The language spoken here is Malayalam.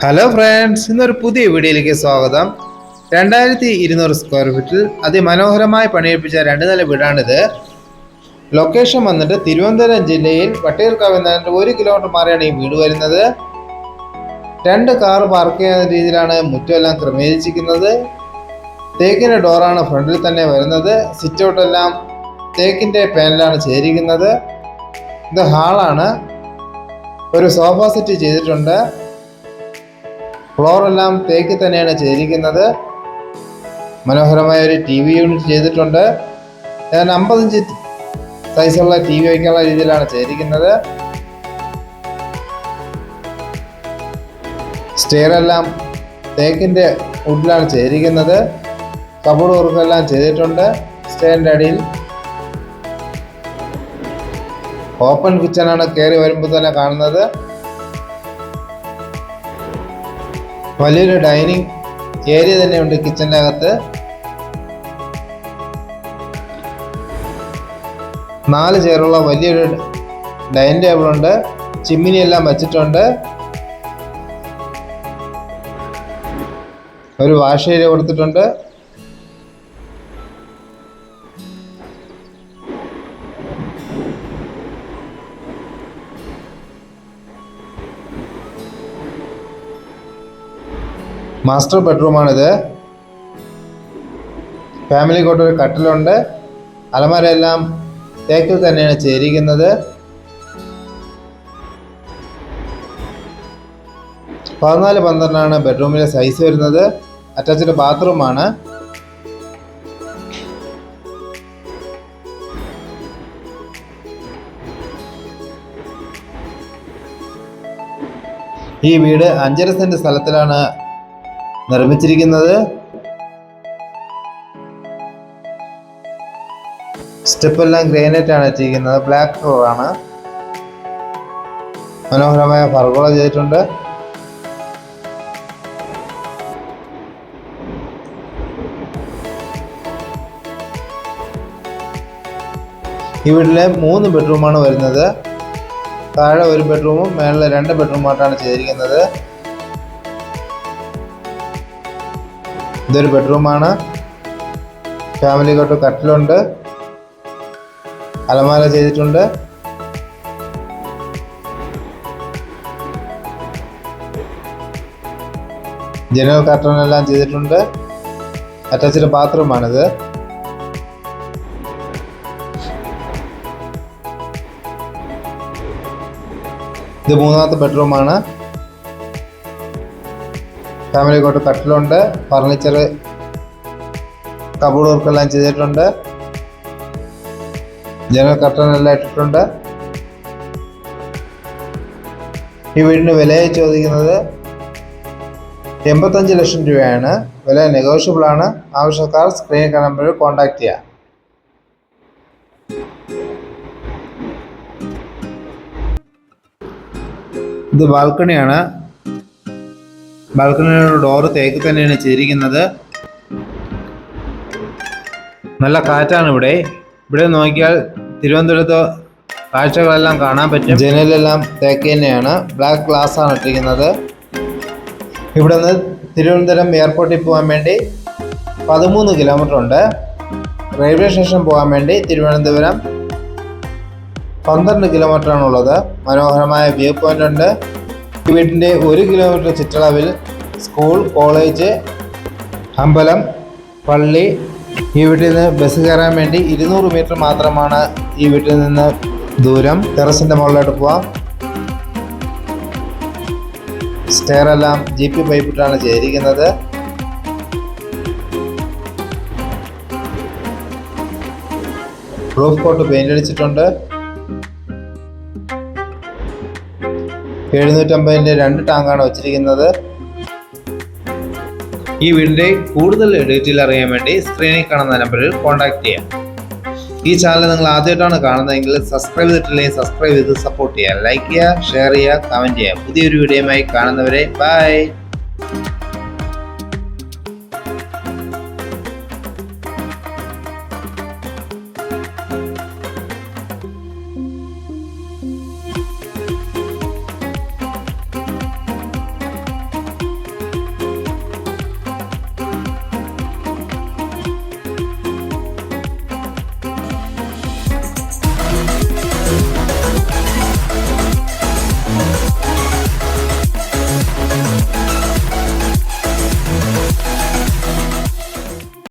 ഹലോ ഫ്രണ്ട്സ്, ഇന്നൊരു പുതിയ വീഡിയോയിലേക്ക് സ്വാഗതം. 2200 സ്ക്വയർ ഫീറ്റിൽ അതിമനോഹരമായി പണിയെടുപ്പിച്ച 2 നില വീടാണിത്. ലൊക്കേഷൻ വന്നിട്ട് തിരുവനന്തപുരം ജില്ലയിൽ വട്ടിയൂർക്കാവ് എന്ന 1 കിലോമീറ്റർ മാറിയാണ് ഈ വീട് വരുന്നത്. 2 കാർ പാർക്ക് ചെയ്യുന്ന രീതിയിലാണ് മുറ്റമെല്ലാം ക്രമീകരിച്ചിരിക്കുന്നത്. തേക്കിൻ്റെ ഡോറാണ് ഫ്രണ്ടിൽ തന്നെ വരുന്നത്. സിറ്റ് ഔട്ടെല്ലാം തേക്കിൻ്റെ പാനലാണ് ചെയ്തിരിക്കുന്നത്. ഇത് ഹാളാണ്. ഒരു സോഫ സെറ്റ് ചെയ്തിട്ടുണ്ട്. ഫ്ലോറെല്ലാം തേക്ക് തന്നെയാണ് ചെയ്തിരിക്കുന്നത്. മനോഹരമായ ഒരു TV യൂണിറ്റ് ചെയ്തിട്ടുണ്ട്. 50 ഇഞ്ച് സൈസുള്ള TV വയ്ക്കാനുള്ള രീതിയിലാണ് ചെയ്തിരിക്കുന്നത്. സ്റ്റെയറെല്ലാം തേക്കിൻ്റെ വുഡിലാണ് ചെയ്തിരിക്കുന്നത്. കബോർഡ് വർക്കെല്ലാം ചെയ്തിട്ടുണ്ട്. സ്റ്റെയറിൻ്റെ അടിയിൽ ഓപ്പൺ കിച്ചണാണ് കയറി വരുമ്പോൾ തന്നെ കാണുന്നത്. വലിയൊരു ഡൈനിങ് ഏരിയ തന്നെയുണ്ട് കിച്ചൻ്റെ അകത്ത്. 4 ചെയറുള്ള വലിയൊരു ഡൈനിങ് ടേബിളുണ്ട്. ചിമ്മിനി എല്ലാം വച്ചിട്ടുണ്ട്. ഒരു വാഷ് ഏരിയ കൊടുത്തിട്ടുണ്ട്. മാസ്റ്റർ ബെഡ്റൂമാണിത്. ഫാമിലി കോട്ട് ഒരു കട്ടിലുണ്ട്. അലമാരയെല്ലാം തേക്കിൽ തന്നെയാണ് ചെയ്തിരിക്കുന്നത്. 14x12 ബെഡ്റൂമിലെ സൈസ് വരുന്നത്. അറ്റാച്ച്ഡ് ബാത്റൂമാണ്. ഈ വീട് 5.5 സെന്റ് സ്ഥലത്തിലാണ് നിർമ്മിച്ചിരിക്കുന്നത്. സ്റ്റെപ്പെല്ലാം ഗ്രാനൈറ്റ് ആണ് ചെയ്തിരിക്കുന്നത്. ബ്ലാക്ക് കളറാണ്. മനോഹരമായ ഫർഗോള ചെയ്തിട്ടുണ്ട്. ഈ വീട്ടിലെ 3 ബെഡ്റൂമാണ് വരുന്നത്. താഴെ 1 ബെഡ്റൂമും മേളിൽ 2 ബെഡ്റൂമായിട്ടാണ് ചെയ്തിരിക്കുന്നത്. ഇതൊരു ബെഡ്റൂമാണ്. ഫാമിലി കോട്ട് കട്ടിലുണ്ട്. അലമാര ചെയ്തിട്ടുണ്ട്. ജനൽ കർട്ടനെല്ലാം ചെയ്തിട്ടുണ്ട്. അറ്റാച്ച്ഡ് ബാത്റൂമാണിത്. ഇത് 3ാമത്തെ ബെഡ്റൂമാണ്. ഫാമിലി കോട്ട് കട്ടിലുണ്ട്. ഫർണിച്ചർ കബോർഡ് വർക്കെല്ലാം ചെയ്തിട്ടുണ്ട്. ജനൽ കർട്ടനെല്ലാം ഇട്ടിട്ടുണ്ട്. ഈ വീടിന് വില ചോദിക്കുന്നത് 85 ലക്ഷം രൂപയാണ്. വില നെഗോഷ്യബിൾ ആണ്. ആവശ്യക്കാർ സ്ക്രീനിൽ കാണുമ്പോൾ കോൺടാക്ട് ചെയ്യാം. ഇത് ബാൽക്കണിയാണ്. ബാൽക്കണിയുടെ ഡോറ് തേക്ക് തന്നെയാണ് ചെയ്തിരിക്കുന്നത്. നല്ല കാറ്റാണ് ഇവിടെ. ഇവിടെ നോക്കിയാൽ തിരുവനന്തപുരത്ത് കാഴ്ചകളെല്ലാം കാണാൻ പറ്റും. ജനലെല്ലാം തേക്ക് തന്നെയാണ്. ബ്ലാക്ക് ഗ്ലാസ് ആണ് ഇട്ടിരിക്കുന്നത്. ഇവിടെ നിന്ന് തിരുവനന്തപുരം എയർപോർട്ടിൽ പോകാൻ വേണ്ടി 13 കിലോമീറ്റർ ഉണ്ട്. റെയിൽവേ സ്റ്റേഷൻ പോകാൻ വേണ്ടി തിരുവനന്തപുരം 12 കിലോമീറ്റർ ആണുള്ളത്. മനോഹരമായ വ്യൂ പോയിന്റ് ഉണ്ട്. ഈ വീട്ടിൻ്റെ 1 കിലോമീറ്റർ ചുറ്റളവിൽ സ്കൂൾ, കോളേജ്, അമ്പലം, പള്ളി. ഈ വീട്ടിൽ നിന്ന് ബസ് കയറാൻ വേണ്ടി 200 മീറ്റർ മാത്രമാണ് ഈ വീട്ടിൽ നിന്ന് ദൂരം. ടെറസിൻ്റെ മുകളിലോട്ട് പോവാം. സ്റ്റെയറെല്ലാം GP പൈപ്പിട്ടാണ് ചെയ്തിരിക്കുന്നത്. റൂഫ് കോട്ട് പെയിന്റ് അടിച്ചിട്ടുണ്ട്. 750ന്റെ 2 ടാങ്കാണ് വച്ചിരിക്കുന്നത്. ഈ വീടിൻ്റെ കൂടുതൽ ഡീറ്റെയിൽ അറിയാൻ വേണ്ടി സ്ക്രീനിൽ കാണുന്ന നമ്പറിൽ കോൺടാക്ട് ചെയ്യാം. ഈ ചാനൽ നിങ്ങൾ ആദ്യമായിട്ടാണ് കാണുന്നതെങ്കിൽ സബ്സ്ക്രൈബ് ചെയ്തിട്ടില്ലെങ്കിൽ സബ്സ്ക്രൈബ് ചെയ്ത് സപ്പോർട്ട് ചെയ്യുക. ലൈക്ക് ചെയ്യുക, ഷെയർ ചെയ്യുക, കമൻറ്റ് ചെയ്യുക. പുതിയൊരു വീഡിയോയുമായി കാണുന്നവരെ ബൈ.